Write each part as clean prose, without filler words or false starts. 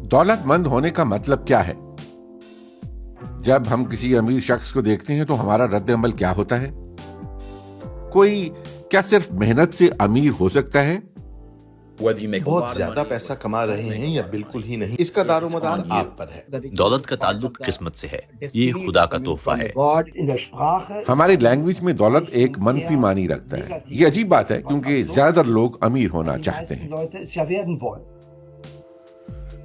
दौलत मंद होने का मतलब क्या है? जब हम किसी अमीर शख्स को देखते हैं तो हमारा रद्द अमल क्या होता है? कोई क्या सिर्फ मेहनत से अमीर हो सकता है? बहुत ज्यादा पैसा कमा रहे हैं या बिल्कुल ही नहीं, इसका दारोमदार आप पर है। दौलत का ताल्लुक किस्मत से है, ये खुदा का तोहफा है। हमारी लैंग्वेज में दौलत एक मनफी मानी रखता है। ये अजीब बात है क्योंकि ज्यादातर लोग अमीर होना चाहते हैं।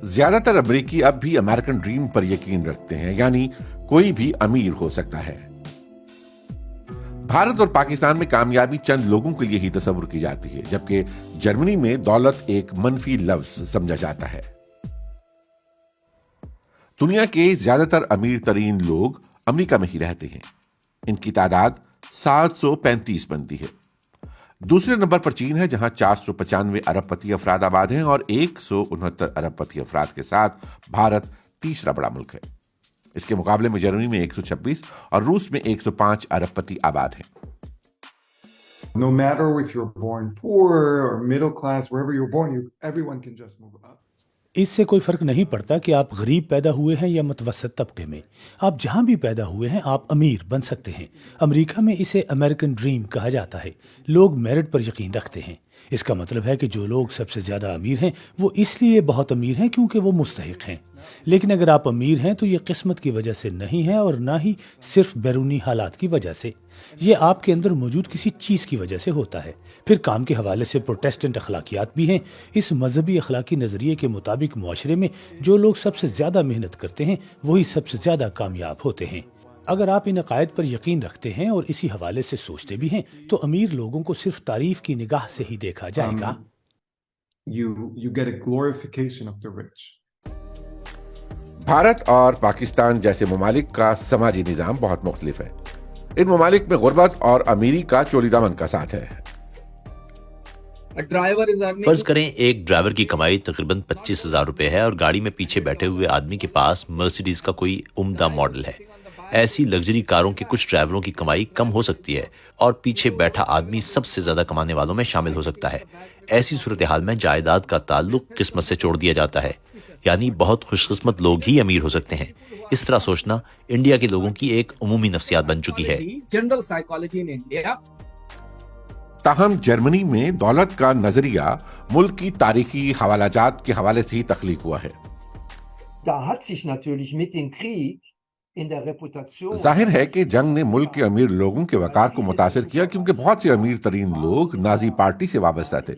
ज्यादातर अमेरिकी अब भी अमेरिकन ड्रीम पर यकीन रखते हैं, यानी कोई भी अमीर हो सकता है। भारत और पाकिस्तान में कामयाबी चंद लोगों के लिए ही तस्वुर की जाती है, जबकि जर्मनी में दौलत एक मनफी लफ्ज समझा जाता है। दुनिया के ज्यादातर अमीर तरीन लोग अमेरिका में ही रहते हैं। इनकी तादाद 735 बनती है। दूसरे नंबर पर चीन है, जहां 495 अरबपति अफराद आबाद हैं, और 169 अरबपति अफराद के साथ भारत तीसरा बड़ा मुल्क है। इसके मुकाबले में जर्मनी में 126 और रूस में 105 अरबपति आबाद हैं। No matter if you're born poor or middle class, wherever you're born, everyone can just move up. इससे कोई फर्क नहीं पड़ता कि आप गरीब पैदा हुए हैं या मुतवसत तबके में। आप जहां भी पैदा हुए हैं आप अमीर बन सकते हैं। अमेरिका में इसे अमेरिकन ड्रीम कहा जाता है। लोग मेरिट पर यकीन रखते हैं। इसका मतलब है कि जो लोग सबसे ज्यादा अमीर हैं वो इसलिए बहुत अमीर हैं क्योंकि वो मुस्तहिक हैं। लेकिन अगर आप अमीर हैं तो ये किस्मत की वजह से नहीं है और ना ही सिर्फ बैरूनी हालात की वजह से। ये आपके अंदर मौजूद किसी चीज की वजह से होता है। फिर काम के हवाले से प्रोटेस्टेंट अखलाकियात भी हैं। इस मजहबी अखलाकी नजरिए के मुताबिक मुआशरे में जो लोग सबसे ज्यादा मेहनत करते हैं वही सबसे ज्यादा कामयाब होते हैं। अगर आप इन अकायद पर यकीन रखते हैं और इसी हवाले से सोचते भी हैं तो अमीर लोगों को सिर्फ तारीफ की निगाह से ही देखा जाएगा। You get a glorification of the rich. Bharat और पाकिस्तान जैसे ममालिक का समाजी निजाम बहुत मुख्तलिफ है। इन ममालिक में गुर्बत और अमीरी का चोली दामन का साथ है। फर्ज करें एक ड्राइवर की कमाई तकरीबन 25,000 रुपए है और गाड़ी में पीछे बैठे हुए आदमी के पास मर्सिडीज का कोई उम्दा मॉडल है। ऐसी लग्जरी कारों के कुछ ड्राइवरों की कमाई कम हो सकती है और पीछे बैठा आदमी सबसे ज्यादा कमाने वालों में शामिल हो सकता है। ऐसी सूरत हाल में जायदाद का ताल्लुक किस्मत से जोड़ दिया जाता है, यानी बहुत खुशकिस्मत लोग ही अमीर हो सकते हैं। इस तरह सोचना इंडिया के लोगों की एक उमूमी नफ्सियात बन चुकी है। General psychology in India. ताहम जर्मनी में दौलत का नजरिया मुल्क की तारीखी हवालाजात के हवाले से ही तख्लीक हुआ है। जाहिर है कि जंग ने मुल्क के अमीर लोगों के वकार को मुतासिर किया, क्योंकि बहुत से अमीर तरीन लोग नाजी पार्टी से वाबस्ता थे।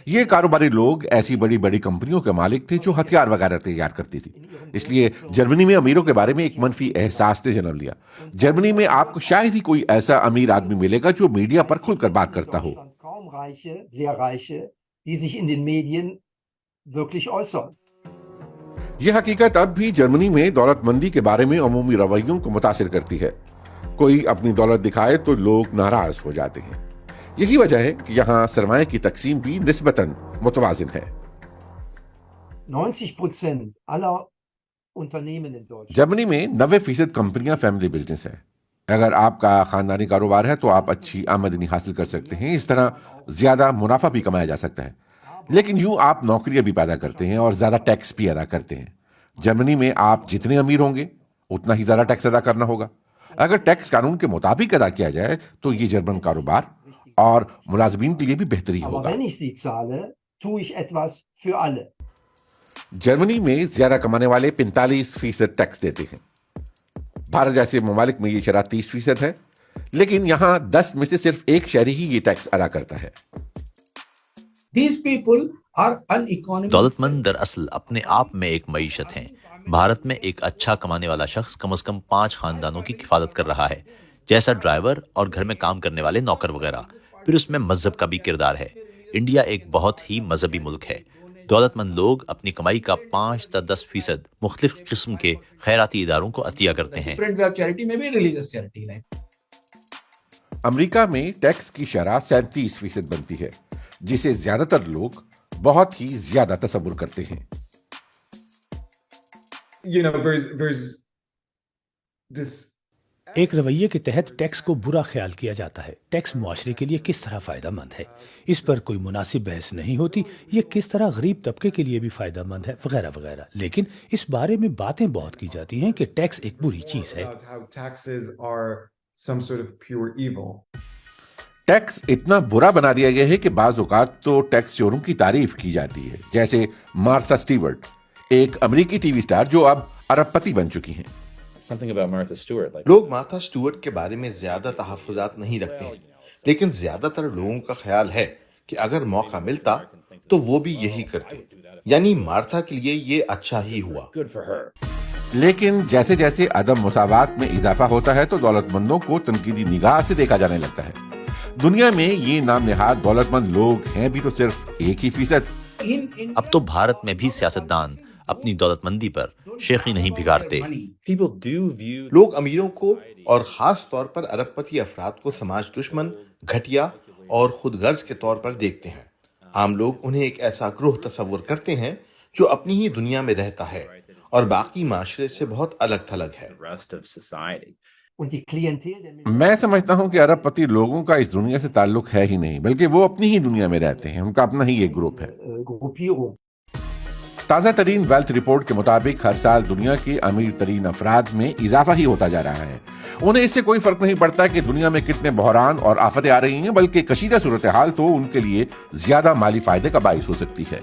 ये कारोबारी लोग ऐसी बड़ी बड़ी कंपनियों के मालिक थे जो हथियार वगैरह तैयार करती थी। इसलिए जर्मनी में अमीरों के बारे में एक मनफी एहसास ने जन्म लिया। जर्मनी में आपको शायद ही कोई ऐसा अमीर आदमी मिलेगा जो मीडिया पर खुलकर बात करता हो। यह हकीकत अब भी जर्मनी में दौलतमंदी के बारे में अमूमी रवैयों को मुतासिर करती है। कोई अपनी दौलत दिखाए तो लोग नाराज हो जाते हैं। यही वजह है कि यहाँ सरमाए की तकसीम भी निस्बतन मुतवाजिन है। 90% aller Unternehmen in Deutschland, Germany में 90% कंपनियां फैमिली बिजनेस है। अगर आपका खानदानी कारोबार है तो आप अच्छी आमदनी हासिल कर सकते हैं। इस तरह ज्यादा मुनाफा भी कमाया जा सकता है। लेकिन यूं आप नौकरियां भी पैदा करते हैं और ज्यादा टैक्स भी अदा करते हैं। जर्मनी में आप जितने अमीर होंगे उतना ही ज्यादा टैक्स अदा करना होगा। अगर टैक्स कानून के मुताबिक अदा किया जाए तो ये जर्मन कारोबार और मुलाजमीन के लिए भी बेहतरी aber होगा। wenn ich sie zahle, tue ich etwas für alle. Germany में ज्यादा कमाने वाले 45% टैक्स देते हैं। भारत जैसे ममालिक में ये शरह 30% है, लेकिन यहां 10 में से सिर्फ एक शहरी ही ये टैक्स अदा करता है। These people are uneconomic. दौलतमंद दरअसल अपने आप में एक मईशत हैं। भारत में एक अच्छा कमाने वाला शख्स कम से कम 5 खानदानों की किफालत कर रहा है, जैसा ड्राइवर और घर में काम करने वाले नौकर वगैरह। फिर उसमें मजहब का भी किरदार है। इंडिया एक बहुत ही मजहबी मुल्क है। दौलतमंद लोग अपनी कमाई का 5 से 10% मुख्तलिफ किस्म के खैराती इदारों को अतिया करते हैं। Different way of charity में भी religious charity like. अमेरिका में टैक्स की शरह 37% बनती है, जिसे ज्यादातर लोग बहुत ही ज्यादा तसव्वुर करते हैं। You know, there's this ایک رویے کے تحت ٹیکس کو برا خیال کیا جاتا ہے. ٹیکس معاشرے کے لیے کس طرح فائدہ مند ہے، اس پر کوئی مناسب بحث نہیں ہوتی. یہ کس طرح غریب طبقے کے لیے بھی فائدہ مند ہے، وغیرہ وغیرہ. لیکن اس بارے میں باتیں بہت کی جاتی ہیں کہ ٹیکس ایک بری چیز ہے. About how taxes are some sort of pure evil. Tax اتنا برا بنا دیا گیا ہے کہ بعض اوقات تو ٹیکس چوروں کی تعریف کی جاتی ہے، جیسے مارتھا اسٹیورٹ، ایک امریکی ٹی وی اسٹار جو اب ارب پتی بن چکی ہیں. لوگ مارتھا اسٹوارٹ کے بارے میں زیادہ تحفظات نہیں رکھتے ہیں، لیکن زیادہ تر لوگوں کا خیال ہے کہ اگر موقع ملتا تو وہ بھی یہی کرتے. یعنی مارتھا کے لیے یہ اچھا ہی ہوا. لیکن جیسے جیسے عدم مساوات میں اضافہ ہوتا ہے تو دولت مندوں کو تنقیدی نگاہ سے دیکھا جانے لگتا ہے. دنیا میں یہ نام نہاد دولت مند لوگ ہیں بھی تو صرف 1% اب تو بھارت میں بھی سیاستدان اپنی دولت مندی پر شیخی نہیں بھگاڑتے. لوگ امیروں کو اور خاص طور پر ارب پتی افراد کو سماج دشمن، گھٹیا اور خود غرض کے طور پر دیکھتے ہیں. عام لوگ انہیں ایک ایسا گروہ تصور کرتے ہیں جو اپنی ہی دنیا میں رہتا ہے اور باقی معاشرے سے بہت الگ تھلگ ہے. Und die Klientel der میں سمجھتا ہوں کہ ارب پتی لوگوں کا اس دنیا سے تعلق ہے ہی نہیں، بلکہ وہ اپنی ہی دنیا میں رہتے ہیں. ان کا اپنا ہی ایک گروپ ہے. Gruppierung. تازہ ترین ویلتھ رپورٹ کے مطابق ہر سال دنیا کے امیر ترین افراد میں اضافہ ہی ہوتا جا رہا ہے. انہیں اس سے کوئی فرق نہیں پڑتا کہ دنیا میں کتنے بحران اور آفتیں آ رہی ہیں، بلکہ کشیدہ صورتحال تو ان کے لیے زیادہ مالی فائدے کا باعث ہو سکتی ہے.